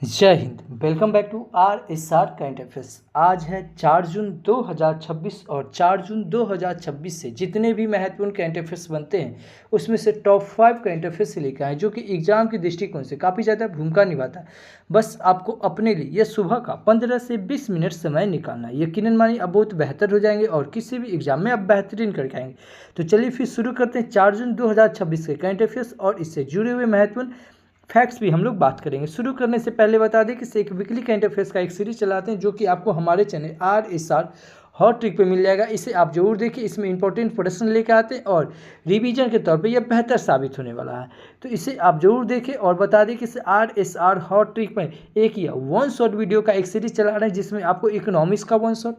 जय हिंद। Welcome back to RSR current affairs. आज है 4 जून 2026 और 4 जून 2026 से जितने भी महत्वपूर्ण करंट अफेयर्स बनते हैं उसमें से टॉप 5 करंट अफेयर्स से लेकर आए जो कि एग्जाम के दृष्टिकोण से काफ़ी ज़्यादा भूमिका निभाता है। बस आपको अपने लिए यह सुबह का 15 से 20 मिनट समय निकालना है। यकीनन मानिए अब बहुत बेहतर हो जाएंगे और किसी भी एग्जाम में अब बेहतरीन करके आएंगे। तो चलिए फिर शुरू करते हैं 4 जून 2026 के करंट अफेयर्स और इससे जुड़े हुए महत्वपूर्ण फैक्ट्स भी हम लोग बात करेंगे। शुरू करने से पहले बता दें कि एक वीकली करंट अफेयर्स का एक सीरीज चलाते हैं जो कि आपको हमारे चैनल RSR हॉट ट्रिक पे मिल जाएगा। इसे आप जरूर देखिए, इसमें इंपॉर्टेंट प्रश्न लेकर आते हैं और रिवीजन के तौर पे यह बेहतर साबित होने वाला है। तो इसे आप जरूर देखें और बता दें कि इस RSR हॉट ट्रिक में एक या वन शॉट वीडियो का एक सीरीज चला रहे हैं जिसमें आपको इकोनॉमिक्स का वन शॉट,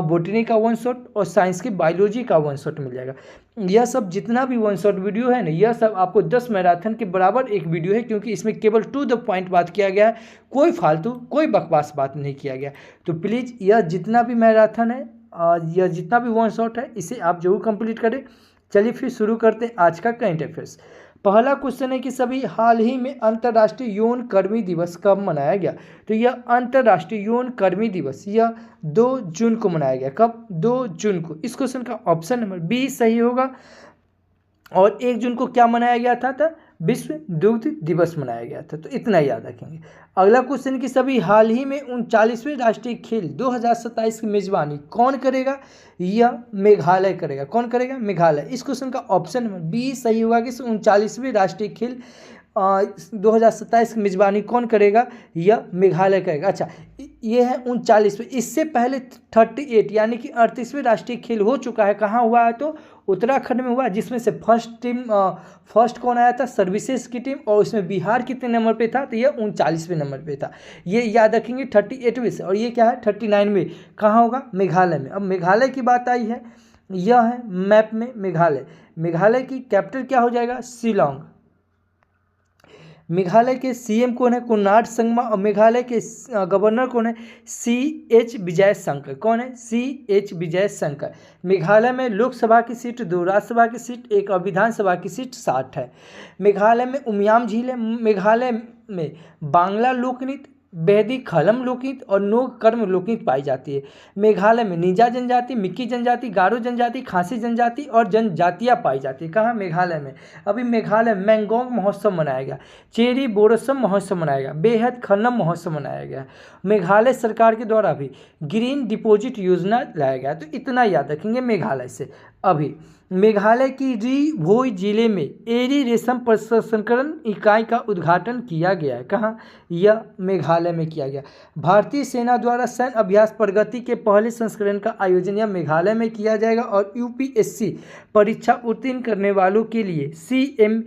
बोटनी का वन शॉट और साइंस की बायोलॉजी का वन शॉट मिल जाएगा। यह सब जितना भी वन शॉट वीडियो है ना, यह सब आपको 10 मैराथन के बराबर एक वीडियो है, क्योंकि इसमें केवल टू द पॉइंट बात किया गया है, कोई फालतू कोई बकवास बात नहीं किया गया। तो प्लीज़ यह जितना भी मैराथन है, यह जितना भी वन शॉट है, इसे आप जरूर कंप्लीट करें। चलिए फिर शुरू करते हैं आज का करंट अफेयर्स। पहला क्वेश्चन है कि सभी हाल ही में अंतर्राष्ट्रीय यौन कर्मी दिवस कब मनाया गया। तो यह अंतर्राष्ट्रीय यौन कर्मी दिवस यह 2 जून को मनाया गया। कब? 2 जून को। इस क्वेश्चन का ऑप्शन नंबर बी सही होगा। और 1 जून को क्या मनाया गया था? विश्व दुग्ध दिवस मनाया गया था। तो इतना याद रखेंगे। अगला क्वेश्चन कि सभी हाल ही में 39वें राष्ट्रीय खेल 2027 की मेजबानी कौन करेगा? यह मेघालय करेगा। कौन करेगा? मेघालय। इस क्वेश्चन का ऑप्शन नंबर बी सही होगा कि 39वें राष्ट्रीय खेल 2027 की मेजबानी कौन करेगा? यह मेघालय करेगा। अच्छा, ये है 39वें। इससे पहले 38 यानी कि 38वें राष्ट्रीय खेल हो चुका है। कहाँ हुआ है? तो उत्तराखंड में हुआ, जिसमें से फर्स्ट कौन आया था? सर्विसेज की टीम। और उसमें बिहार कितने नंबर पे था? तो यह 39वें नंबर पे था। ये याद रखेंगे 38वें से। और ये क्या है? 39वें। कहाँ होगा? मेघालय में। अब मेघालय की बात आई है, यह है मैप में मेघालय। मेघालय की कैपिटल क्या हो जाएगा? शिलोंग। मेघालय के सीएम कौन है? कोनराड संगमा। और मेघालय के गवर्नर कौन है? CH विजय शंकर। कौन है? CH विजय शंकर। मेघालय में लोकसभा की सीट 2, राज्यसभा की सीट 1 और विधानसभा की सीट 60 है। मेघालय में उमियाम झील है। मेघालय में बांग्ला लोकनृत्य, वैदिक खलम लोकनृत्य और नोक कर्म लोकनृत्य पाई जाती है। मेघालय में निजा जनजाति, मिक्की जनजाति, गारो जनजाति, खासी जनजाति और जनजातियाँ पाई जाती है। कहाँ? मेघालय में। अभी मेघालय में मैंगोंग महोत्सव मनाया गया, चेरी बोरोसम महोत्सव मनाया गया, बेहद खलम महोत्सव मनाया गया। मेघालय सरकार के द्वारा भी ग्रीन डिपॉजिट योजना लाया गया। तो इतना याद रखेंगे मेघालय से। अभी मेघालय की री भोई जिले में एरी रेशम प्रसंस्करण इकाई का उद्घाटन किया गया है। कहाँ? यह मेघालय में किया गया। भारतीय सेना द्वारा सैन्य अभ्यास प्रगति के पहले संस्करण का आयोजन यह मेघालय में किया जाएगा। और UPSC परीक्षा उत्तीर्ण करने वालों के लिए CM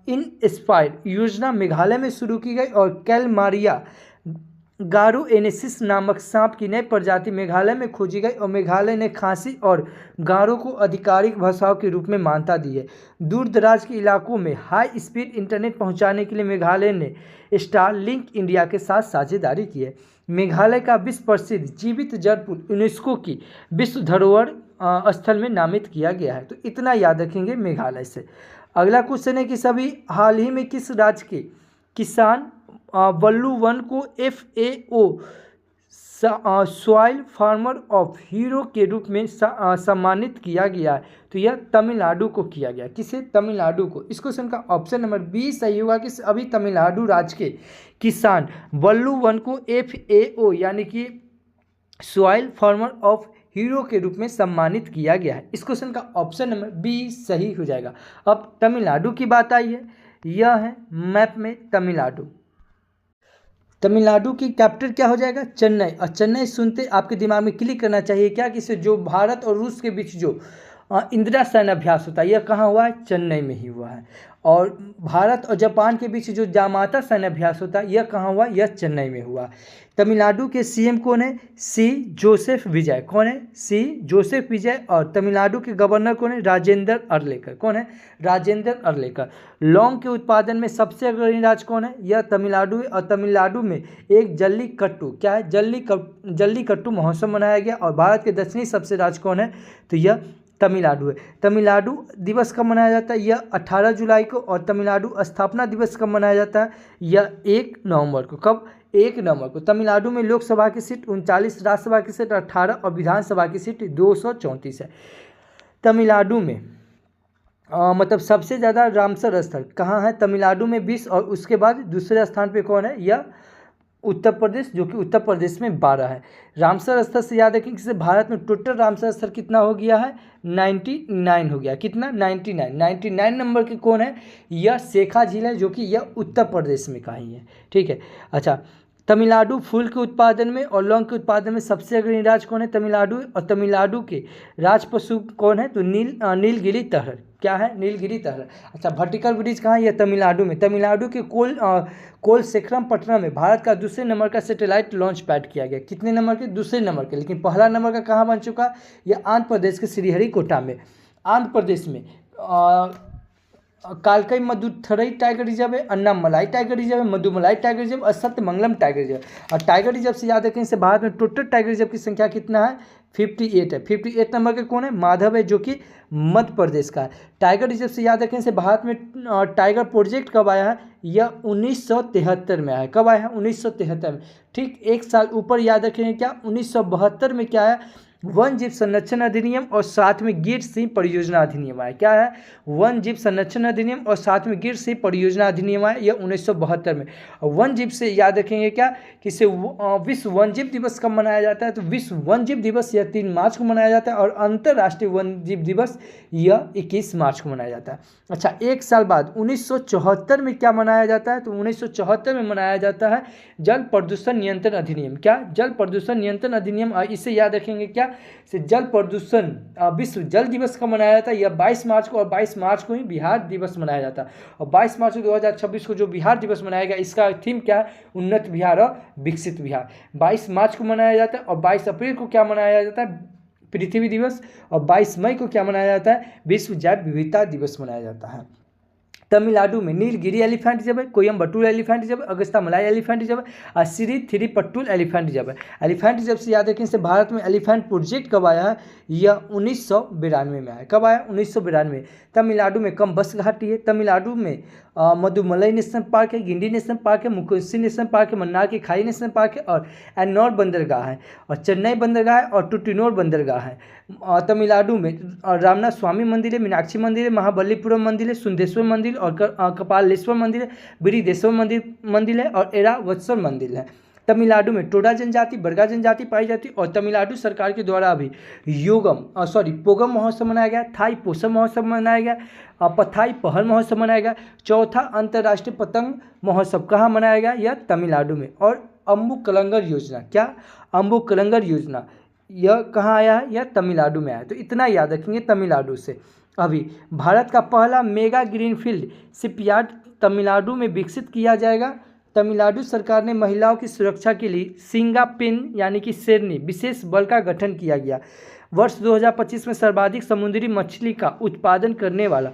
इंस्पायर योजना मेघालय में शुरू की गई। और कैलमारिया गारो एनेसिस नामक सांप की नई प्रजाति मेघालय में खोजी गई। और मेघालय ने खासी और गारो को आधिकारिक भाषाओं के रूप में मान्यता दी है। दूर दराज के इलाकों में हाई स्पीड इंटरनेट पहुंचाने के लिए मेघालय ने स्टारलिंक इंडिया के साथ साझेदारी की है। मेघालय का विश्व प्रसिद्ध जीवित जल पुल यूनेस्को की विश्व धरोहर स्थल में नामित किया गया है। तो इतना याद रखेंगे मेघालय से। अगला क्वेश्चन है कि सभी हाल ही में किस राज्य के किसान वल्लू वन को FAO soil farmer of hero के रूप में सम्मानित किया गया है? तो यह तमिलनाडु को किया गया। किसे? तमिलनाडु को। इस क्वेश्चन का ऑप्शन नंबर बी सही होगा कि अभी तमिलनाडु राज्य के किसान वल्लू वन को FAO यानी कि सॉइल फार्मर ऑफ हीरो के रूप में सम्मानित किया गया है। इस क्वेश्चन का ऑप्शन नंबर बी सही हो जाएगा। अब तमिलनाडु की बात आई है, यह है मैप में तमिलनाडु। तमिलनाडु की कैपिटल क्या हो जाएगा? चेन्नई। और चेन्नई सुनते आपके दिमाग में क्लिक करना चाहिए क्या कि जो भारत और रूस के बीच जो इंदिरा सैन्य अभ्यास होता है, यह कहाँ हुआ है? चेन्नई में ही हुआ है। और भारत और जापान के बीच जो जामाता सैन्य अभ्यास होता है, यह कहाँ हुआ? यह चेन्नई में हुआ। तमिलनाडु के CM कौन है? C जोसेफ विजय। कौन है? C जोसेफ विजय। और तमिलनाडु के गवर्नर कौन है? राजेंद्र अर्लेकर। कौन है? राजेंद्र अर्लेकर। लौंग के उत्पादन में सबसे अग्रणी राज्य कौन है? यह तमिलनाडु है। और तमिलनाडु में एक जल्लीकट्टू, क्या है? जल्लीकट्टू महोत्सव मनाया गया। और भारत के दक्षिणी सबसे राज्य कौन है? तो यह तमिलनाडु है। तमिलनाडु दिवस कब मनाया जाता है? यह 18 जुलाई को। और तमिलनाडु स्थापना दिवस कब मनाया जाता है? यह 1 नवंबर को। कब? 1 नवंबर को। तमिलनाडु में लोकसभा की सीट 39, राज्यसभा की सीट 18 और विधानसभा की सीट 234 है। तमिलनाडु में मतलब सबसे ज़्यादा रामसर स्थल कहाँ है? तमिलनाडु में 20, और उसके बाद दूसरे स्थान पे कौन है? यह उत्तर प्रदेश, जो कि उत्तर प्रदेश में 12 है। रामसर स्थल से याद रखें कि भारत में टोटल रामसर स्थल कितना हो गया है? 99 हो गया। कितना? 99 नंबर के कौन है? यह शेखा झील है, जो कि यह उत्तर प्रदेश में कहीं है। ठीक है। अच्छा, तमिलनाडु फूल के उत्पादन में और लौंग के उत्पादन में सबसे अग्रणी राज्य कौन है? तमिलनाडु। और तमिलनाडु के राज पशु कौन है? तो नीलगिरी तहर। क्या है? नीलगिरी तहर। अच्छा, वर्टिकल ब्रिज कहाँ है? यह तमिलनाडु में। तमिलनाडु के कोलसेखरमपट्टनम में भारत का दूसरे नंबर का सैटेलाइट लॉन्च पैड किया गया। कितने नंबर के? दूसरे नंबर के। लेकिन पहला नंबर का कहाँ बन चुका? यह आंध्र प्रदेश के श्रीहरिकोटा में। आंध्र प्रदेश में कालकई मदुथरई टाइगर रिजर्व है, अन्नामलाई टाइगर रिजर्व है, मधुमलाई टाइगर रिजर्व और सत्यमंगलम टाइगर रिजर्व। और टाइगर रिजर्व से याद रखें, इसे भारत में टोटल टाइगर रिजर्व की संख्या कितना है? 58 है। 58 नंबर के कौन है? माधव है, जो कि मध्य प्रदेश का है। टाइगर रिजर्व से याद रखें, इसे भारत में टाइगर प्रोजेक्ट कब आया है? यह 1973 में आया है। कब आया है? 1973 में। ठीक 1 साल ऊपर याद रखेंगे क्या? 1972 में क्या है? वन जीव संरक्षण अधिनियम और साथ में गिर सिंह परियोजना अधिनियम आया। क्या है? वन जीव संरक्षण अधिनियम और साथ में गिर सिंह परियोजना अधिनियम आया, यह 1972 में। और वन जीव से याद रखेंगे क्या कि इसे विश्व वन जीव दिवस कब मनाया जाता है? तो विश्व वन जीव दिवस यह 3 मार्च को मनाया जाता है। और अंतर्राष्ट्रीय वन जीव दिवस यह 21 मार्च को मनाया जाता है। अच्छा, 1 साल बाद 1974 में क्या मनाया जाता है? तो 1974 में मनाया जाता है जल प्रदूषण नियंत्रण अधिनियम। क्या? जल प्रदूषण नियंत्रण अधिनियम। इसे याद रखेंगे क्या? से जल प्रदूषण विश्व जल दिवस का मनाया जाता है यह 22 मार्च को। और 22 मार्च को ही बिहार दिवस मनाया जाता है। और 22 मार्च 2026 को जो बिहार दिवस मनाया गया, इसका थीम क्या है? उन्नत बिहार और विकसित बिहार। 22 मार्च को मनाया जाता है। और 22 अप्रैल को क्या मनाया जाता है? पृथ्वी दिवस। और 22 मई को क्या मनाया जाता है? विश्व जैव विविधता दिवस मनाया जाता है। तमिलनाडु में नीलगिरी एलिफेंट रिजर्व है, कोयम्बटूर एलिफेंट रिजर्व है, अगस्त्यामलाई एलिफेंट रिजर्व है, और श्रीथिरीपट्टुल एलिफेंट रिजर्व है। एलिफेंट रिजर्व से याद रखें, से भारत में एलिफेंट प्रोजेक्ट कब आया है? यह 1992 में आया। कब आया? 1992। तमिलनाडु में कम्बस घाटी है। तमिलनाडु में मधुमलाई नेशनल पार्क है, गिंडी नेशनल पार्क है, मुकुंसी नेशनल पार्क है, मन्नार की खाई नेशनल पार्क है, और एन्नौर बंदरगाह है, और चेन्नई बंदरगाह है, और टुटिनोर बंदरगाह है। तमिलनाडु में रामनाथ स्वामी मंदिर है, मीनाक्षी मंदिर है, महाबलीपुरम मंदिर है, सुंदेश्वर मंदिर और कपालेश्वर मंदिर है, बृहदेश्वर मंदिर है, और एरावत्सर मंदिर है। तमिलनाडु में टोडा जनजाति, बरगा जनजाति पाई जाती है। और तमिलनाडु सरकार के द्वारा अभी पोगम महोत्सव मनाया गया, थाई पोसम महोत्सव मनाया गया, पथाई पहल महोत्सव मनाया गया। चौथा अंतर्राष्ट्रीय पतंग महोत्सव कहाँ मनाया गया? यह तमिलनाडु में। और अम्बु कलंगर योजना। क्या? अम्बु कलंगर योजना यह कहाँ आया है? यह तमिलनाडु में आया। तो इतना याद रखेंगे तमिलनाडु से। अभी भारत का पहला मेगा ग्रीनफील्ड शिपयार्ड तमिलनाडु में विकसित किया जाएगा। तमिलनाडु सरकार ने महिलाओं की सुरक्षा के लिए सिंगापेन यानी कि शेरनी विशेष बल का गठन किया गया। वर्ष 2025 में सर्वाधिक समुद्री मछली का उत्पादन करने वाला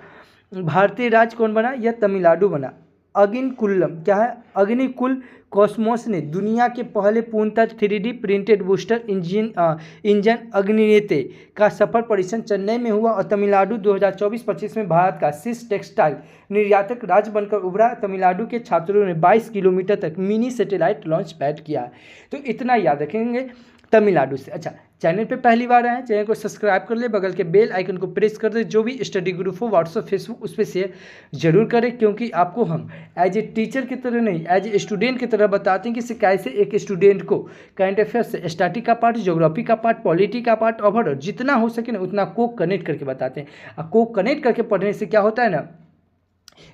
भारतीय राज्य कौन बना? यह तमिलनाडु बना। अग्निकुल्लम क्या है? अग्निकुल कॉस्मोस ने दुनिया के पहले पूर्णतः 3D प्रिंटेड बूस्टर इंजन अग्निनेते का सफल परीक्षण चेन्नई में हुआ। और तमिलनाडु 2024-25 में भारत का शीर्ष टेक्सटाइल निर्यातक राज्य बनकर उभरा। तमिलनाडु के छात्रों ने 22 किलोमीटर तक मिनी सैटेलाइट लॉन्च पैड किया है। तो इतना याद रखेंगे तमिलनाडु से। अच्छा, चैनल पे पहली बार आए हैं, चैनल को सब्सक्राइब कर ले, बगल के बेल आइकन को प्रेस कर दे। जो भी स्टडी ग्रुप हो व्हाट्सअप फेसबुक उस पर शेयर जरूर करें, क्योंकि आपको हम एज ए टीचर की तरह नहीं, एज ए स्टूडेंट की तरह बताते हैं कि कैसे एक स्टूडेंट को करंट अफेयर्स से स्टैटिक का पार्ट, ज्योग्राफी का पार्ट, पॉलिटी का पार्ट, ओवरऑल जितना हो सके ना उतना को कनेक्ट करके बताते हैं। और को कनेक्ट करके पढ़ने से क्या होता है ना,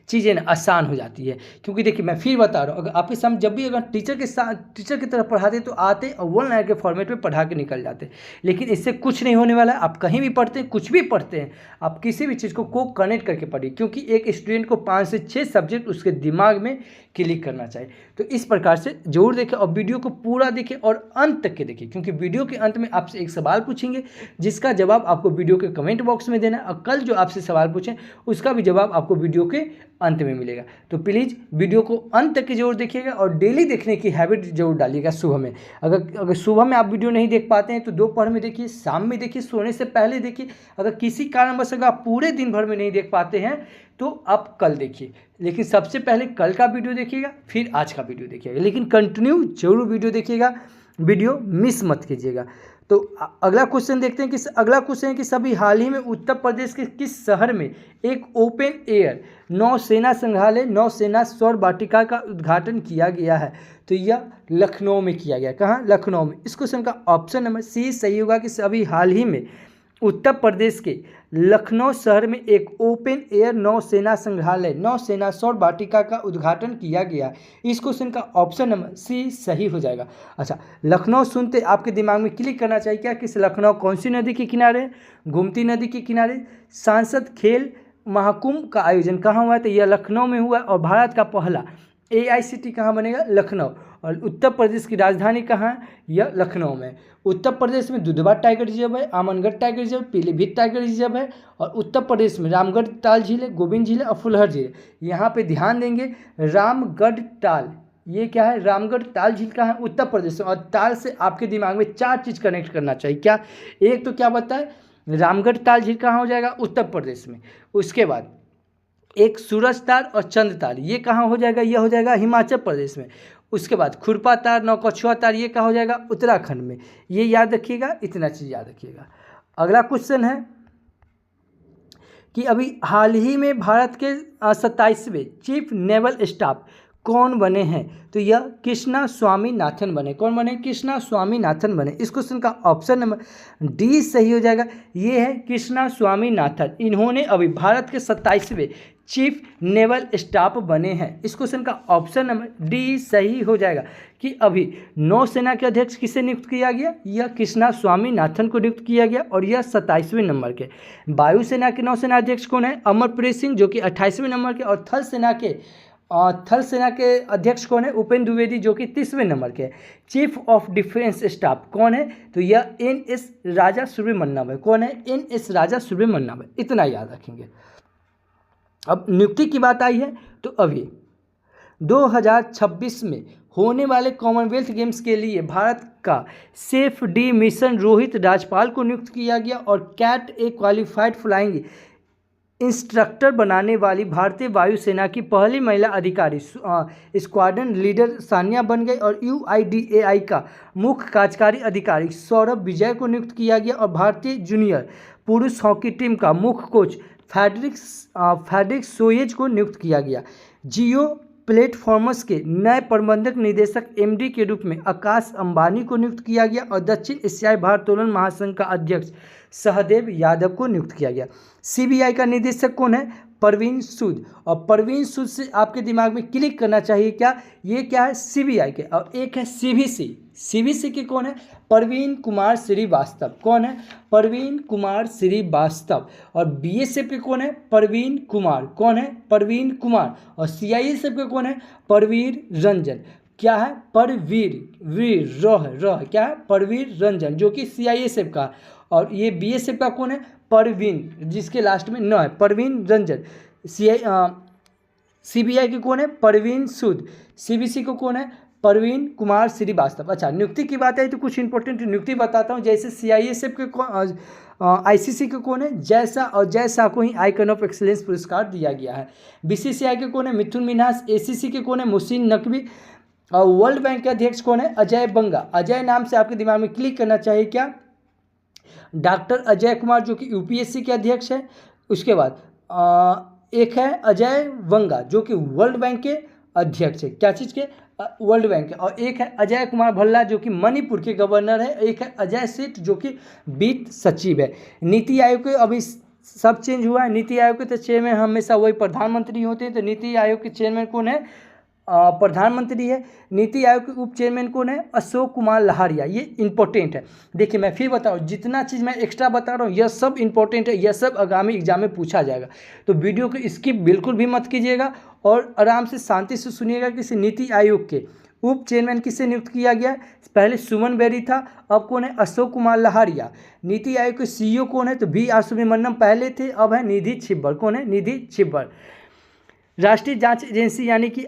चीज़ें ना आसान हो जाती है। क्योंकि देखिए मैं फिर बता रहा हूँ, अगर आपके सामने जब भी अगर टीचर की तरफ पढ़ाते तो आते और 1 लाइन के फॉर्मेट में पढ़ा के निकल जाते। लेकिन इससे कुछ नहीं होने वाला है। आप कहीं भी पढ़ते हैं, कुछ भी पढ़ते हैं, आप किसी भी चीज़ को कनेक्ट करके पढ़िए, क्योंकि एक स्टूडेंट को 5 से 6 सब्जेक्ट उसके दिमाग में क्लिक करना चाहिए। तो इस प्रकार से जरूर देखें और वीडियो को पूरा देखें और अंत तक के देखें, क्योंकि वीडियो के अंत में आपसे एक सवाल पूछेंगे जिसका जवाब आपको वीडियो के कमेंट बॉक्स में देना है। और कल जो आपसे सवाल पूछें उसका भी जवाब आपको वीडियो के अंत में मिलेगा। तो प्लीज़ वीडियो को अंत तक की जरूर देखिएगा और डेली देखने की हैबिट जरूर डालिएगा सुबह में। अगर सुबह में आप वीडियो नहीं देख पाते हैं तो दोपहर में देखिए, शाम में देखिए, सोने से पहले देखिए। अगर किसी कारणवश अगर आप पूरे दिन भर में नहीं देख पाते हैं तो आप कल देखिए, लेकिन सबसे पहले कल का वीडियो देखिएगा, फिर आज का वीडियो देखिएगा, लेकिन कंटिन्यू जरूर वीडियो देखिएगा, वीडियो मिस मत कीजिएगा। तो अगला क्वेश्चन देखते हैं कि अगला क्वेश्चन है कि सभी हाल ही में उत्तर प्रदेश के किस शहर में एक ओपन एयर नौसेना संग्रहालय, नौसेना सौर वाटिका का उद्घाटन किया गया है? तो यह लखनऊ में किया गया। कहाँ? लखनऊ में। इस क्वेश्चन का ऑप्शन नंबर सी सही होगा कि सभी हाल ही में उत्तर प्रदेश के लखनऊ शहर में एक ओपन एयर नौसेना संग्रहालय, नौसेना सौर वाटिका का उद्घाटन किया गया। इस क्वेश्चन का ऑप्शन नंबर सी सही हो जाएगा। अच्छा, लखनऊ सुनते आपके दिमाग में क्लिक करना चाहिए क्या, किस लखनऊ कौन सी नदी के किनारे? गोमती नदी के किनारे। सांसद खेल महाकुंभ का आयोजन कहाँ हुआ है? तो यह लखनऊ में हुआ और भारत का पहला AICT कहाँ बनेगा? लखनऊ। और उत्तर प्रदेश की राजधानी कहाँ है? यह लखनऊ में। उत्तर प्रदेश में दुधवा टाइगर रिजर्व है, Amangarh tiger reserve, Pilibhit tiger reserve है, और उत्तर प्रदेश में रामगढ़ ताल झील है, गोविंद झील है और फुलहर झील है। यहाँ पे ध्यान देंगे, रामगढ़ ताल, ये क्या है? रामगढ़ ताल झील कहाँ है? उत्तर प्रदेश में। और ताल से आपके दिमाग में 4 चीज़ कनेक्ट करना चाहिए। क्या? एक तो क्या बताए, रामगढ़ ताल झील कहाँ हो जाएगा? उत्तर प्रदेश में। उसके बाद एक सूरज ताल और चंद्र ताल, ये कहाँ हो जाएगा? यह हो जाएगा हिमाचल प्रदेश में। उसके बाद खुरपा ताल, नौकछुआ ताल, ये कहाँ हो जाएगा? उत्तराखंड में। ये याद रखिएगा, इतना चीज़ याद रखिएगा। अगला क्वेश्चन है कि अभी हाल ही में भारत के 27वें चीफ नेवल स्टाफ कौन बने हैं? तो यह कृष्णा स्वामीनाथन बने। कौन बने? कृष्णा स्वामीनाथन बने। इस क्वेश्चन का ऑप्शन नंबर डी सही हो जाएगा। ये है कृष्णा स्वामीनाथन। इन्होंने अभी भारत के 27वें चीफ नेवल स्टाफ बने हैं। इस क्वेश्चन का ऑप्शन नंबर डी सही हो जाएगा कि अभी नौसेना के अध्यक्ष किसे नियुक्त किया गया? यह कृष्णा स्वामीनाथन को नियुक्त किया गया और यह 27वें नंबर के। वायुसेना के नौसेना अध्यक्ष कौन है? अमरप्रीत सिंह, जो कि 28वें नंबर के। और थल सेना के अध्यक्ष कौन है? उपेंद्र द्विवेदी, जो कि 30वें नंबर के। चीफ ऑफ डिफेंस स्टाफ कौन है? तो यह NS राजा सुब्रमण्यम है। कौन है? NS राजा सुब्रमण्यम है। इतना याद रखेंगे। अब नियुक्ति की बात आई है तो अभी 2026 में होने वाले कॉमनवेल्थ गेम्स के लिए भारत का safe D mission Rohit Rajpal को नियुक्त किया गया और कैट ए क्वालिफाइड फ्लाइंग इंस्ट्रक्टर बनाने वाली भारतीय वायुसेना की पहली महिला अधिकारी स्क्वाड्रन लीडर सानिया बन गई। और UIDAI का मुख्य कार्यकारी अधिकारी सौरभ विजय को नियुक्त किया गया और भारतीय जूनियर पुरुष हॉकी टीम का मुख्य कोच फेडरिक सोयेज को नियुक्त किया गया। जियो प्लेटफॉर्म्स के नए प्रबंधक निदेशक MD के रूप में आकाश अंबानी को नियुक्त किया गया और दक्षिण एशियाई भारोत्तोलन महासंघ का अध्यक्ष सहदेव यादव को नियुक्त किया गया। CBI का निदेशक कौन है? परवीन सूद। और परवीन सूद से आपके दिमाग में क्लिक करना चाहिए क्या, ये क्या है? CBI के। और एक है CBC के कौन है? परवीन कुमार श्रीवास्तव। कौन है? परवीन कुमार श्रीवास्तव। और BSF के कौन है? परवीन कुमार। कौन है? परवीन कुमार। और CISF के कौन है? परवीर रंजन। क्या है? क्या है? परवीर रंजन, जो कि CISF का। और ये BSF का कौन है? परवीन, जिसके लास्ट में न है, परवीन रंजन। CBI के कौन है? परवीन सूद। CBC को कौन है? परवीन कुमार श्रीवास्तव। अच्छा, नियुक्ति की बात है तो कुछ इंपॉर्टेंट नियुक्ति बताता हूँ। जैसे CISF के ICC के कौन है? जैसा, और जैसा को ही आइकन ऑफ एक्सीलेंस पुरस्कार दिया गया है। BCCI के कौन है? मिथुन मिन्हास। ACC के कौन है? मोहसिन नकवी। और वर्ल्ड बैंक के अध्यक्ष कौन है? अजय बंगा। अजय नाम से आपके दिमाग में क्लिक करना चाहिए क्या? डॉक्टर अजय कुमार, जो कि UPSC के अध्यक्ष है। उसके बाद एक है अजय बंगा, जो कि वर्ल्ड बैंक के अध्यक्ष है। क्या चीज़ के? वर्ल्ड बैंक के। और एक है अजय कुमार भल्ला, जो कि मणिपुर के गवर्नर है। एक है अजय सेठ, जो कि वित्त सचिव है। नीति आयोग के अभी सब चेंज हुआ है। नीति आयोग के तो चेयरमैन हमेशा वही प्रधानमंत्री होते हैं। तो नीति आयोग के चेयरमैन कौन है? प्रधानमंत्री है। नीति आयोग के उप चेयरमैन कौन है? अशोक कुमार लहारिया। ये इंपॉर्टेंट है। देखिए, मैं फिर बता रहा हूँ, जितना चीज़ मैं एक्स्ट्रा बता रहा हूँ यह सब इंपॉर्टेंट है। यह सब आगामी एग्जाम में पूछा जाएगा। तो वीडियो को स्किप बिल्कुल भी मत कीजिएगा और आराम से शांति से सुनिएगा। कि नीति आयोग के उप चेयरमैन किसे नियुक्त किया गया? पहले सुमन बेरी था, अब कौन है? अशोक कुमार लहारिया। नीति आयोग के CEO कौन है? तो VR सुब्रमण्यम पहले थे, अब है निधि छिब्बर। कौन है? निधि छिब्बर। राष्ट्रीय जांच एजेंसी यानी कि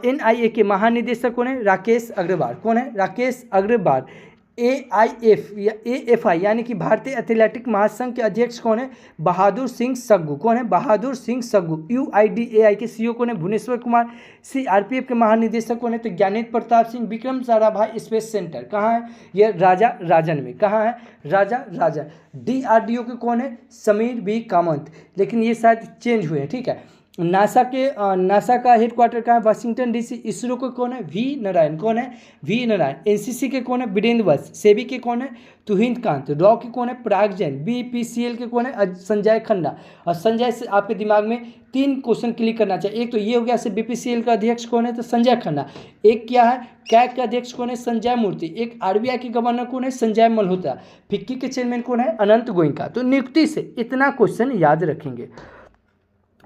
NIA के महानिदेशक कौन है? राकेश अग्रवाल। कौन है? राकेश अग्रवाल। AIF या AFI यानी कि भारतीय एथलेटिक महासंघ के अध्यक्ष कौन है? बहादुर सिंह सग्गू। कौन है? बहादुर सिंह सग्गू। UIDAI के CEO कौन है? भुवनेश्वर कुमार। CRPF के महानिदेशक कौन है? तो ज्ञानेंद्र प्रताप सिंह। विक्रम साराभाई स्पेस सेंटर कहाँ है? यह राजा राजन में। कहाँ है? राजा राजन। DRDO के कौन है? समीर बी कामत, लेकिन ये शायद चेंज हुए हैं, ठीक है। नासा का हेडक्वार्टर कहाँ है? Washington DC। इसरो के कौन है? V नारायण। कौन है? V नारायण। NCC के कौन है? वीरेंद्र वत्स। सेबी के कौन है? तुहिन कांत। रॉ के कौन है? पराग जैन। BPCL के कौन है? संजय खन्ना। और संजय से आपके दिमाग में 3 क्वेश्चन क्लिक करना चाहिए। एक तो ये हो गया, से BPCL का अध्यक्ष कौन है? तो संजय खन्ना। एक क्या है? कैग का अध्यक्ष कौन है? संजय मूर्ति। एक RBI के गवर्नर कौन है? संजय मल्होत्रा। फिक्की के चेयरमैन कौन है? अनंत गोयनका। तो नियुक्ति से इतना क्वेश्चन याद रखेंगे।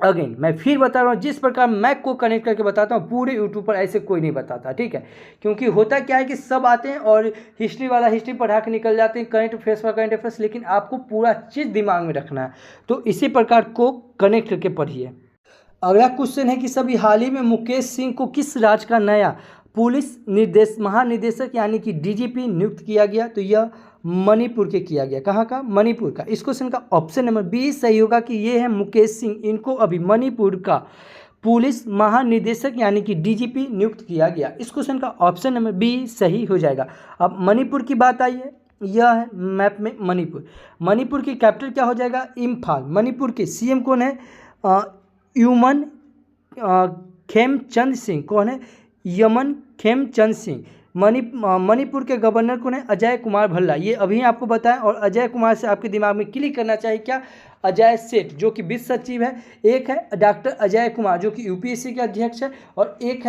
अगेन मैं फिर बता रहा हूँ, जिस प्रकार मैक को कनेक्ट करके बताता हूँ पूरे यूट्यूब पर ऐसे कोई नहीं बताता, ठीक है। क्योंकि होता क्या है कि सब आते हैं और हिस्ट्री वाला हिस्ट्री पढ़ा के निकल जाते हैं, करंट अफेयर्स वाला करंट अफेयर्स, लेकिन आपको पूरा चीज़ दिमाग में रखना है। तो इसी प्रकार को कनेक्ट करके पढ़िए। अगला क्वेश्चन है कि सभी हाल ही में मुकेश सिंह को किस राज्य का नया पुलिस महानिदेशक यानी कि DGP नियुक्त किया गया? तो यह मणिपुर के किया गया। कहाँ का? मणिपुर का। इस क्वेश्चन का ऑप्शन नंबर बी सही होगा कि ये है मुकेश सिंह, इनको अभी मणिपुर का पुलिस महानिदेशक यानी कि DGP नियुक्त किया गया। इस क्वेश्चन का ऑप्शन नंबर बी सही हो जाएगा। अब मणिपुर की बात आई है, यह है मैप में मणिपुर। मणिपुर की कैपिटल क्या हो जाएगा? इम्फाल। मणिपुर के CM कौन है? युमन खेमचंद सिंह। कौन है? यमन खेमचंद सिंह। मणिपुर के गवर्नर कौन है? अजय कुमार भल्ला। ये अभी आपको बताएं। और अजय कुमार से आपके दिमाग में क्लिक करना चाहिए क्या? अजय सेठ जो कि वित्त सचिव है। एक है डॉक्टर अजय कुमार जो कि UPSC के अध्यक्ष है। और एक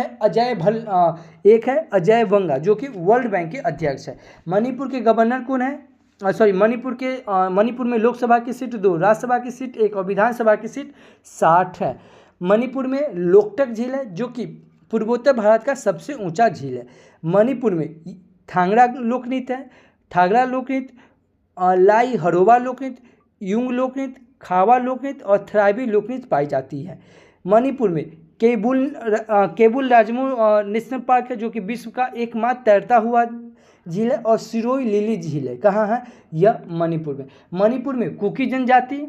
है अजय वंगा जो कि वर्ल्ड बैंक के अध्यक्ष है। मणिपुर के गवर्नर कौन है? मणिपुर में लोकसभा की सीट 2, राज्यसभा की सीट 1 और विधानसभा की सीट 60 है। मणिपुर में लोकटक झील है जो कि पूर्वोत्तर भारत का सबसे ऊंचा झील है। मणिपुर में थांगड़ा लोकनृत्य है, थागड़ा लोकनृत्य, लाई हरोबा लोकनृत्य, युंग लोकनृत्य, खावा लोकनृत्य और थ्राइबी लोकनृत्य पाई जाती है। मणिपुर में केबुल राजमो नेशनल पार्क है जो कि विश्व का एकमात्र तैरता हुआ झील है। और सिरोई लिली झील है। कहाँ है? यह मणिपुर में। मणिपुर में कुकी जनजाति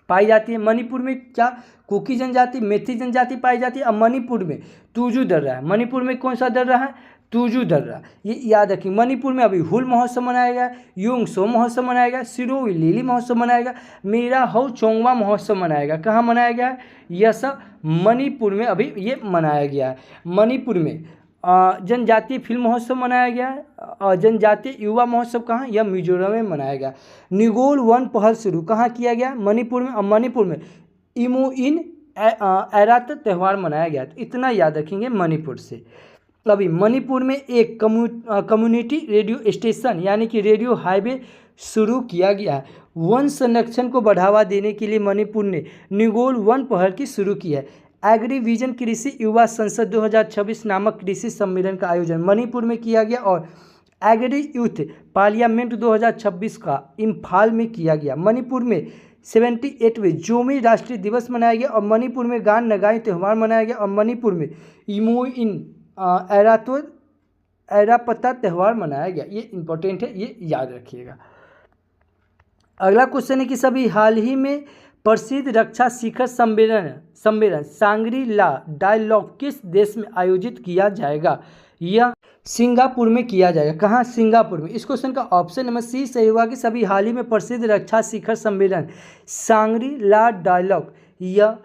पाई जाती है। मणिपुर में क्या? कुकी जनजाति, मेथी जनजाति पाई जाती है। और मणिपुर में तुजू दर्रा है। मणिपुर में कौन सा दर्रा है? तुजू दर्रा। ये याद रखिए। मणिपुर में अभी हुल महोत्सव मनाया गया, युंगसो महोत्सव मनाया गया, सिरोई लिली महोत्सव मनाया गया, मीरा हौ चोंगवा महोत्सव मनाया गया। कहाँ मनाया गया है? यह सब मणिपुर में अभी ये मनाया गया है। मणिपुर में जनजातीय फिल्म महोत्सव मनाया गया है। और जनजातीय युवा महोत्सव कहाँ? यह मिजोरम में मनाया गया। निगोल वन पहल शुरू कहाँ किया गया? मणिपुर में। और मणिपुर में इमो इन एरात त्यौहार मनाया गया। तो इतना याद रखेंगे मणिपुर से। अभी मणिपुर में एक कम्युनिटी रेडियो स्टेशन यानी कि रेडियो हाईवे शुरू किया गया है। वन संरक्षण को बढ़ावा देने के लिए मणिपुर ने निगोल वन पहल की शुरू की है। एग्री विजन कृषि युवा संसद 2026 नामक कृषि सम्मेलन का आयोजन मणिपुर में किया गया। और एग्री यूथ पार्लियामेंट 2026 का इम्फाल में किया गया। मणिपुर में 78वें जोमी राष्ट्रीय दिवस मनाया गया। और मणिपुर में गान नगाई त्यौहार मनाया गया। और मणिपुर में इमो इन एरापता त्यौहार मनाया गया। ये इंपॉर्टेंट है, ये याद रखिएगा। अगला क्वेश्चन है कि सभी हाल ही में प्रसिद्ध रक्षा शिखर सम्मेलन सांग्री ला डायलॉग किस देश में आयोजित किया जाएगा? यह सिंगापुर में किया जाएगा। कहाँ? सिंगापुर में। इस क्वेश्चन का ऑप्शन नंबर सी सही होगा कि सभी हाल ही में प्रसिद्ध रक्षा शिखर सम्मेलन सांग्री ला डायलॉग यह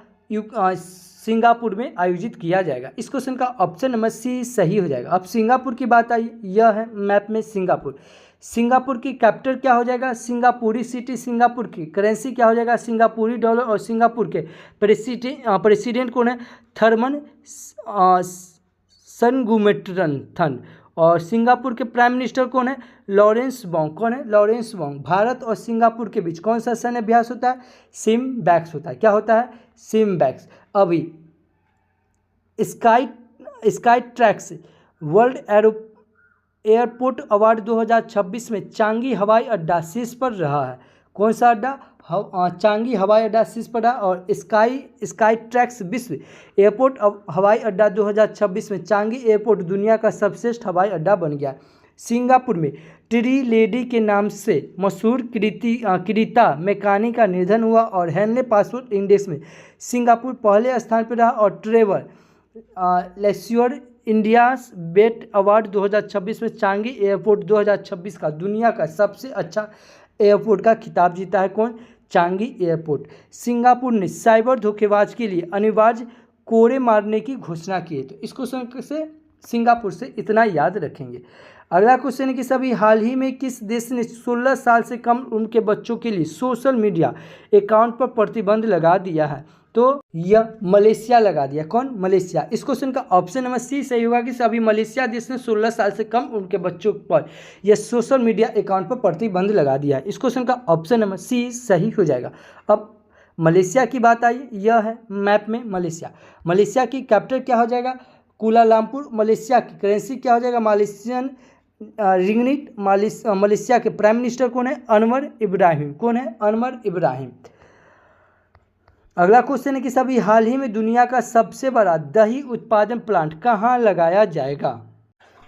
सिंगापुर में आयोजित किया जाएगा। इस क्वेश्चन का ऑप्शन नंबर सी सही हो जाएगा। अब सिंगापुर की बात आई, यह है मैप में सिंगापुर। सिंगापुर की कैपिटल क्या हो जाएगा? सिंगापुरी सिटी। सिंगापुर की करेंसी क्या हो जाएगा? सिंगापुरी डॉलर। और सिंगापुर के प्रेसिडेंट कौन है? थर्मन सनगुमेट्रन। और सिंगापुर के प्राइम मिनिस्टर कौन है? Lawrence Wong. कौन है? Lawrence Wong. भारत और सिंगापुर के बीच कौन सा सैन्य अभ्यास होता है? सिमबैक्स होता है। क्या होता है? सिमबैक्स। अभी sky tracks world airport award 2026 में चांगी हवाई अड्डा शीर्ष पर रहा है। कौन सा अड्डा? चांगी हवाई अड्डा शीर्ष पर रहा। और स्काई ट्रैक्स विश्व एयरपोर्ट अब हवाई अड्डा 2026 में चांगी एयरपोर्ट दुनिया का सर्वश्रेष्ठ हवाई अड्डा बन गया। सिंगापुर में ट्री लेडी के नाम से मशहूर क्रीता मैकानी का निधन हुआ और हेनले पासपोर्ट इंडेक्स में सिंगापुर पहले स्थान पर रहा। और ट्रेवर लेस्योर इंडियाज बेट अवार्ड 2026 में चांगी एयरपोर्ट 2026 का दुनिया का सबसे अच्छा एयरपोर्ट का खिताब जीता है। कौन? Changi airport. सिंगापुर ने साइबर धोखेबाज के लिए अनिवार्य कोड़े मारने की घोषणा की है। तो इस क्वेश्चन से सिंगापुर से इतना याद रखेंगे। अगला क्वेश्चन है कि सभी हाल ही में किस देश ने 16 साल से कम उम्र के बच्चों के लिए सोशल मीडिया अकाउंट पर प्रतिबंध लगा दिया है? तो यह मलेशिया लगा दिया। कौन? मलेशिया। इस क्वेश्चन का ऑप्शन नंबर सी सही होगा कि सभी मलेशिया देश ने 16 साल से कम उम्र के बच्चों पर यह सोशल मीडिया अकाउंट पर प्रतिबंध लगा दिया है। इस क्वेश्चन का ऑप्शन नंबर सी सही हो जाएगा। अब मलेशिया की बात आई, यह है मैप में मलेशिया। मलेशिया की कैपिटल क्या हो जाएगा? कुलालमपुर। मलेशिया की करेंसी क्या हो जाएगा? Malaysian ringgit. मलेशिया के प्राइम मिनिस्टर कौन है? अनवर इब्राहिम। कौन है? अनवर इब्राहिम। अगला क्वेश्चन है कि सभी हाल ही में दुनिया का सबसे बड़ा दही उत्पादन प्लांट कहाँ लगाया जाएगा?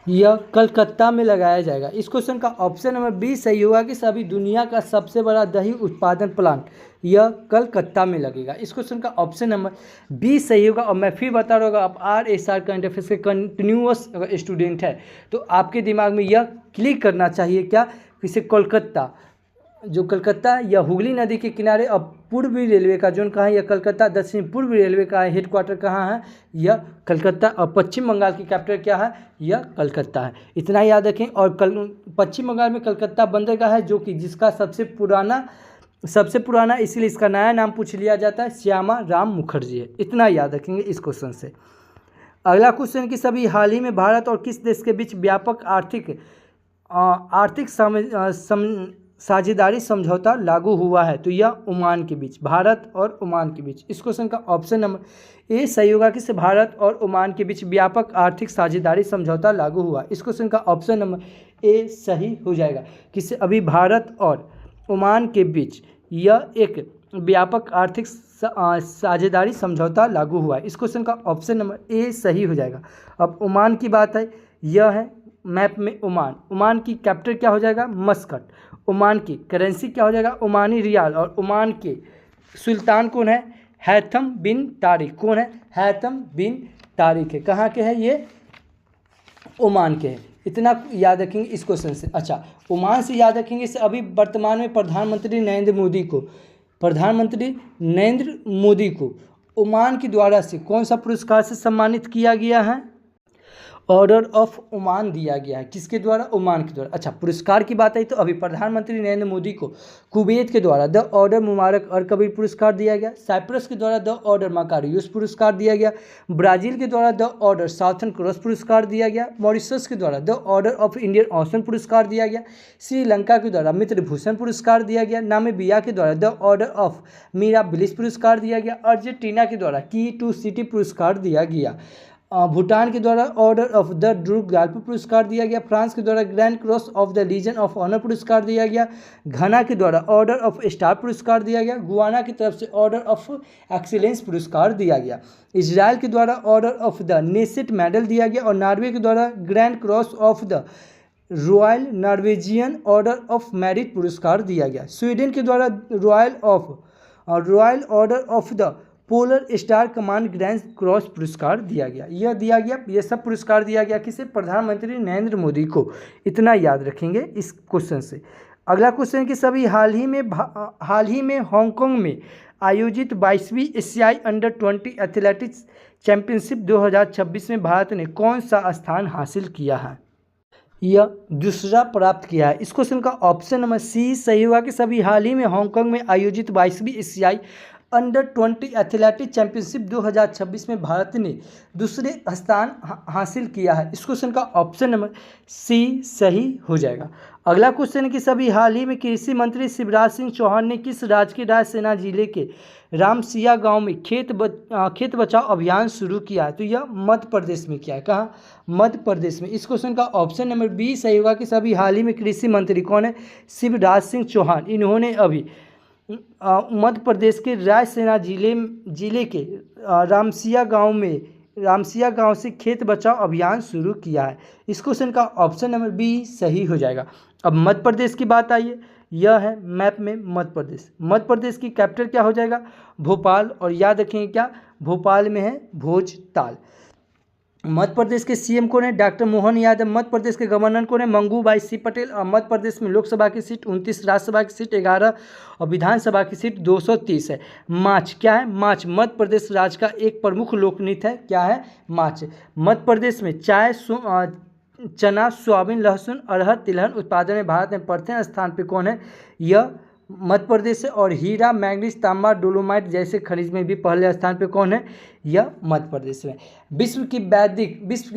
यह कलकत्ता में लगाया जाएगा। इस क्वेश्चन का ऑप्शन नंबर बी सही होगा कि सभी दुनिया का सबसे बड़ा दही उत्पादन प्लांट यह कलकत्ता में लगेगा। इस क्वेश्चन का ऑप्शन नंबर बी सही होगा। और मैं फिर बता रहा हूँ, आप RSR करंट अफेयर्स के कंटिन्यूअस स्टूडेंट है तो आपके दिमाग में यह क्लिक करना चाहिए क्या, किसे? कोलकाता। जो कलकत्ता या हुगली नदी के किनारे अब पूर्वी रेलवे का जोन कहाँ है? यह कलकत्ता। दक्षिण पूर्व रेलवे का हेडक्वार्टर कहाँ है? यह कलकत्ता। और पश्चिम बंगाल की कैपिटल क्या है? यह कलकत्ता है। इतना याद रखें। और पश्चिम बंगाल में कलकत्ता बंदरगाह है जो कि जिसका सबसे पुराना इसीलिए इसका नया नाम पूछ लिया जाता है, श्यामा राम मुखर्जी है। इतना याद रखेंगे इस क्वेश्चन से। अगला क्वेश्चन कि सभी हाल ही में भारत और किस देश के बीच व्यापक आर्थिक साझेदारी समझौता लागू हुआ है? तो यह ओमान के बीच, भारत और ओमान के बीच। इस क्वेश्चन का ऑप्शन नंबर ए सही होगा कि भारत और ओमान के बीच व्यापक आर्थिक साझेदारी समझौता लागू हुआ। इस क्वेश्चन का ऑप्शन नंबर ए सही हो जाएगा कि अभी भारत और ओमान के बीच यह एक व्यापक आर्थिक साझेदारी समझौता लागू हुआ है। इस क्वेश्चन का ऑप्शन नंबर ए सही हो जाएगा। अब ओमान की बात है, यह है मैप में ओमान। ओमान की कैपिटल क्या हो जाएगा? मस्कट। ओमान की करेंसी क्या हो जाएगा? ओमानी रियाल। और ओमान के सुल्तान कौन है? हैथम बिन तारिक। कौन है? हैथम बिन तारिक है। कहाँ के हैं ये? ओमान के हैं। इतना याद रखेंगे इस क्वेश्चन से। अच्छा, ओमान से याद रखेंगे से अभी वर्तमान में प्रधानमंत्री नरेंद्र मोदी को ओमान के द्वारा से कौन सा पुरस्कार से सम्मानित किया गया है? ऑर्डर ऑफ ओमान दिया गया है। किसके द्वारा? ओमान के द्वारा। अच्छा, पुरस्कार की बात आई तो अभी प्रधानमंत्री नरेंद्र मोदी को कुवैत के द्वारा द ऑर्डर मुबारक और कबीर पुरस्कार दिया गया। साइप्रस के द्वारा द ऑर्डर मकारियोस पुरस्कार दिया गया। ब्राज़ील के द्वारा द ऑर्डर साउथर्न क्रॉस पुरस्कार दिया गया। मॉरिशस के द्वारा the order of Indian ocean पुरस्कार दिया गया। श्रीलंका के द्वारा मित्र भूषण पुरस्कार दिया गया। नामीबिया के द्वारा द ऑर्डर ऑफ मिराबिलिस पुरस्कार दिया गया। अर्जेंटीना के द्वारा की टू सिटी पुरस्कार दिया गया। भूटान के द्वारा order of the Druk Gyalpo पुरस्कार दिया गया। फ्रांस के द्वारा grand cross of the legion of honour पुरस्कार दिया गया। घाना के द्वारा ऑर्डर ऑफ स्टार पुरस्कार दिया गया। गुआना की तरफ से ऑर्डर ऑफ एक्सीलेंस पुरस्कार दिया गया। इजराइल के द्वारा order of the Knesset medal दिया गया। और नॉर्वे के द्वारा grand cross of the royal Norwegian order of merit पुरस्कार दिया गया। स्वीडन के द्वारा royal order of the polar star command grand cross पुरस्कार दिया गया। यह सब पुरस्कार दिया गया किसे? प्रधानमंत्री नरेंद्र मोदी को। इतना याद रखेंगे इस क्वेश्चन से। अगला क्वेश्चन कि सभी हाल ही में हांगकांग में आयोजित 22वीं एशियाई अंडर-20 एथलेटिक्स चैंपियनशिप 2026 में भारत ने कौन सा स्थान हासिल किया है? यह दूसरा प्राप्त किया है। इस क्वेश्चन का ऑप्शन नंबर सी सही होगा कि सभी हाल ही में हांगकांग में आयोजित 22वीं एशियाई अंडर-20 एथलेटिक्स चैंपियनशिप 2026 में भारत ने दूसरे स्थान हासिल किया है। इस क्वेश्चन का ऑप्शन नंबर सी सही हो जाएगा। अगला क्वेश्चन है कि सभी हाल ही में कृषि मंत्री शिवराज सिंह चौहान ने किस राज्य के रायसेना जिले के रामसिया गांव में खेत बचाओ अभियान शुरू किया है? तो यह मध्य प्रदेश में किया है। कहाँ? मध्य प्रदेश में। इस क्वेश्चन का ऑप्शन नंबर बी सही होगा कि सभी हाल ही में कृषि मंत्री कौन है? शिवराज सिंह चौहान। इन्होंने अभी मध्य प्रदेश के रायसेन जिले के रामसिया गांव से खेत बचाओ अभियान शुरू किया है। इस क्वेश्चन का ऑप्शन नंबर बी सही हो जाएगा। अब मध्य प्रदेश की बात आई है, यह है मैप में मध्य प्रदेश। मध्य प्रदेश की कैपिटल क्या हो जाएगा? भोपाल। और याद रखेंगे क्या, भोपाल में है भोजताल। मध्य प्रदेश के सीएम कौन है? डॉक्टर मोहन यादव। मध्य प्रदेश के गवर्नर कौन है? मंगूभाई सी पटेल। और मध्य प्रदेश में लोकसभा की सीट 29, राज्यसभा की सीट 11 और विधानसभा की सीट 230 है। माछ क्या है? माछ मध्य प्रदेश राज्य का एक प्रमुख लोकनृत्य है। क्या है? माछ। मध्य प्रदेश में चाय, चना, सोयाबीन, लहसुन, अरहर, तिलहन उत्पादन में भारत में प्रथम स्थान पर कौन है? यह मध्य प्रदेश है। और हीरा, मैग्नीज, तांबा, डोलोमाइट जैसे खनिज में भी पहले स्थान पे कौन है? यह मध्य प्रदेश में। विश्व की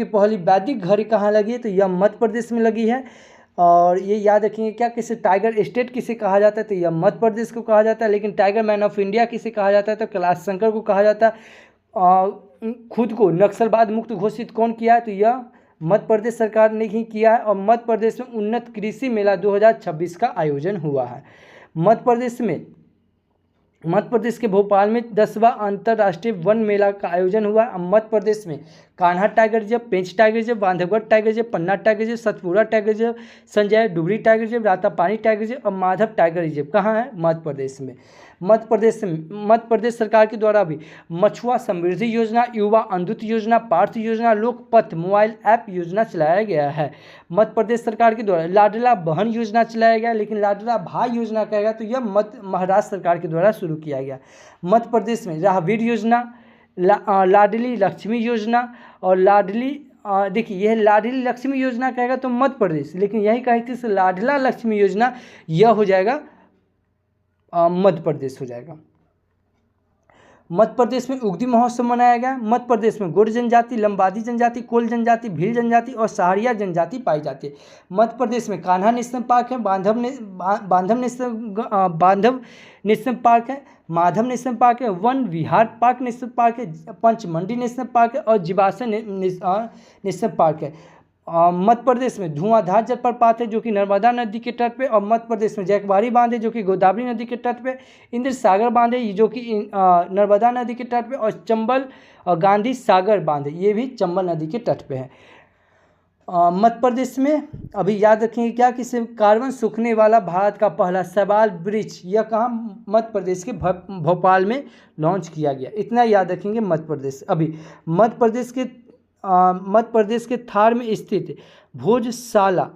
पहली वैदिक घड़ी कहाँ लगी है? तो यह मध्य प्रदेश में लगी है। और ये याद रखेंगे क्या, किसे टाइगर स्टेट किसे कहा जाता है? तो यह मध्य प्रदेश को कहा जाता है। लेकिन टाइगर मैन ऑफ इंडिया किसे कहा जाता है? तो कैलाश शंकर को कहा जाता है। खुद को नक्सलवाद मुक्त घोषित कौन किया है? तो यह मध्य प्रदेश सरकार ने ही किया है। और मध्य प्रदेश में उन्नत कृषि मेला 2026 का आयोजन हुआ है। मध्य प्रदेश के भोपाल में 10वां अंतर्राष्ट्रीय वन मेला का आयोजन हुआ। मध्य प्रदेश में Kanha tiger reserve, Pench tiger reserve, Bandhavgarh tiger reserve, Panna tiger reserve, Satpura tiger reserve, Sanjay Dubri tiger reserve, Ratapani tiger reserve और माधव टाइगर रिजर्व कहाँ है? मध्य प्रदेश में। मध्य प्रदेश सरकार के द्वारा भी मछुआ समृद्धि योजना, युवा अंधुत योजना, पार्थ योजना, लोकपथ मोबाइल ऐप योजना चलाया गया है। मध्य प्रदेश सरकार के द्वारा लाडला बहन योजना चलाया गया। लेकिन लाडला भाई योजना कहेगा तो यह महाराष्ट्र सरकार के द्वारा शुरू किया गया। मध्य प्रदेश में राहवीर योजना, लाडली लक्ष्मी योजना और देखिए यह लाडली लक्ष्मी योजना कहेगा तो मध्य प्रदेश, लेकिन यही कहेगी कि लाडला लक्ष्मी योजना यह हो जाएगा मध्य प्रदेश हो जाएगा। मध्य प्रदेश में उगदी महोत्सव मनाया गया। मध्य प्रदेश में गोंड जनजाति, लंबादी जनजाति, कोल जनजाति, भील जनजाति और सहारिया जनजाति पाई जाती है। मध्य प्रदेश में कान्हा नेशनल पार्क है, बांधव नेशनल पार्क है, माधव नेशनल पार्क है, वन विहार पार्क नेशनल पार्क है, पंचमंडी नेशनल पार्क है और जीवाशय नेशनल पार्क है। मध्य प्रदेश में धुआंधार जलप्रपात है जो कि नर्मदा नदी के तट पे। और मध्य प्रदेश में जैकबारी बांध है जो कि गोदावरी नदी के तट पे। इंद्र सागर बांध है जो कि नर्मदा नदी के तट पे। और चंबल और गांधी सागर बांध है, ये भी चंबल नदी के तट पे है। मध्य प्रदेश में अभी याद रखेंगे क्या कि कार्बन सूखने वाला भारत का पहला शैवाल ब्रिज यह कहाँ? मध्य प्रदेश के भोपाल में लॉन्च किया गया। इतना याद रखेंगे मध्य प्रदेश। अभी मध्य प्रदेश के थार में स्थित भोजशाला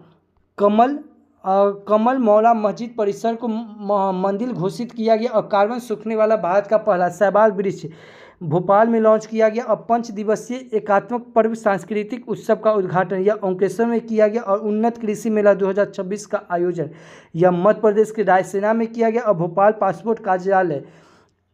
कमल मौला मस्जिद परिसर को मंदिर घोषित किया गया। और कार्बन सूखने वाला भारत का पहला शैवाल ब्रिज भोपाल में लॉन्च किया गया। और 5 दिवसीय एकात्मक पर्व सांस्कृतिक उत्सव का उद्घाटन यह ओंकेश्वर में किया गया। और उन्नत कृषि मेला 2026 का आयोजन यह मध्य प्रदेश के रायसेन में किया गया। और भोपाल पासपोर्ट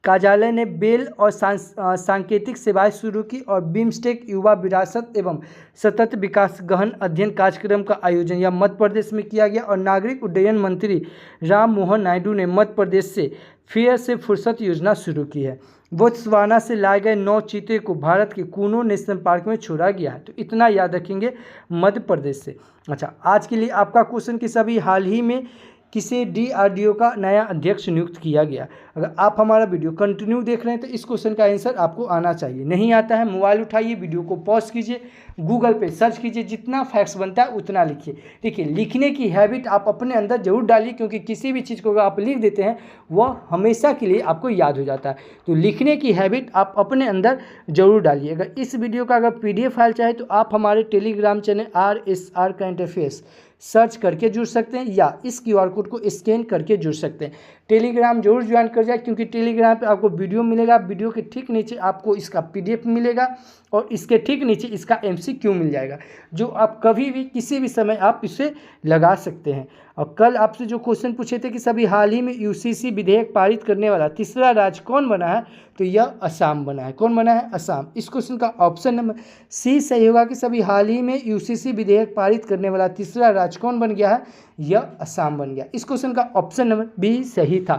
कार्यालय ने बेल और सांकेतिक सेवाएं शुरू की। और बिम्स्टेक युवा विरासत एवं सतत विकास गहन अध्ययन कार्यक्रम का आयोजन यह मध्य प्रदेश में किया गया। और नागरिक उड्डयन मंत्री राम मोहन नायडू ने मध्य प्रदेश से फेयर से फुर्सत योजना शुरू की है। बोत्सवाना से लाए गए 9 चीते को भारत के कूनो नेशनल पार्क में छोड़ा गया है। तो इतना याद रखेंगे मध्य प्रदेश से। अच्छा, आज के लिए आपका क्वेश्चन कि सभी हाल ही में किसे DRDO का नया अध्यक्ष नियुक्त किया गया। अगर आप हमारा वीडियो कंटिन्यू देख रहे हैं तो इस क्वेश्चन का आंसर आपको आना चाहिए। नहीं आता है, मोबाइल उठाइए, वीडियो को पॉज कीजिए, गूगल पे सर्च कीजिए, जितना फैक्ट्स बनता है उतना लिखिए। देखिए, लिखने की हैबिट आप अपने अंदर जरूर डालिए, क्योंकि किसी भी चीज़ को अगर आप लिख देते हैं वह हमेशा के लिए आपको याद हो जाता है। तो लिखने की हैबिट आप अपने अंदर जरूर डालिए। अगर इस वीडियो का अगर PDF फाइल चाहे तो आप हमारे Telegram channel RSR current affairs search करके जुड़ सकते हैं, या इस QR कोड को स्कैन करके जुड़ सकते हैं। टेलीग्राम जरूर ज्वाइन कर जाए, क्योंकि टेलीग्राम पे आपको वीडियो मिलेगा, वीडियो के ठीक नीचे आपको इसका PDF मिलेगा और इसके ठीक नीचे इसका MCQ मिल जाएगा, जो आप कभी भी किसी भी समय आप इसे लगा सकते हैं। और कल आपसे जो क्वेश्चन पूछे थे कि सभी हाल ही में UCC विधेयक पारित करने वाला तीसरा राज्य कौन बना है, तो यह असम बना है। कौन बना है? असम। इस क्वेश्चन का ऑप्शन नंबर C सही होगा कि सभी हाल ही में UCC विधेयक पारित करने वाला तीसरा राज्य कौन बन गया है? यह असम बन गया। इस क्वेश्चन का ऑप्शन नंबर B सही था।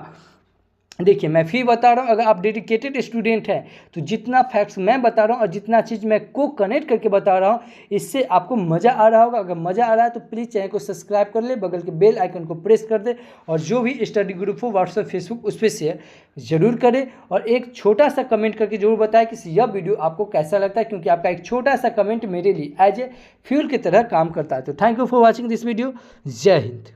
देखिए मैं फिर बता रहा हूँ, अगर आप डेडिकेटेड स्टूडेंट हैं तो जितना फैक्ट्स मैं बता रहा हूँ और जितना चीज़ मैं को कनेक्ट करके बता रहा हूँ, इससे आपको मज़ा आ रहा होगा। अगर मज़ा आ रहा है तो प्लीज़ चैनल को सब्सक्राइब कर ले, बगल के बेल आइकन को प्रेस कर दे और जो भी स्टडी ग्रुप हो व्हाट्सएप फेसबुक उस पर शेयर ज़रूर करें और एक छोटा सा कमेंट करके ज़रूर बताएं कि यह वीडियो आपको कैसा लगता है, क्योंकि आपका एक छोटा सा कमेंट मेरे लिए एज ए फ्यूल की तरह काम करता है। तो thank you for watching this video. जय हिंद।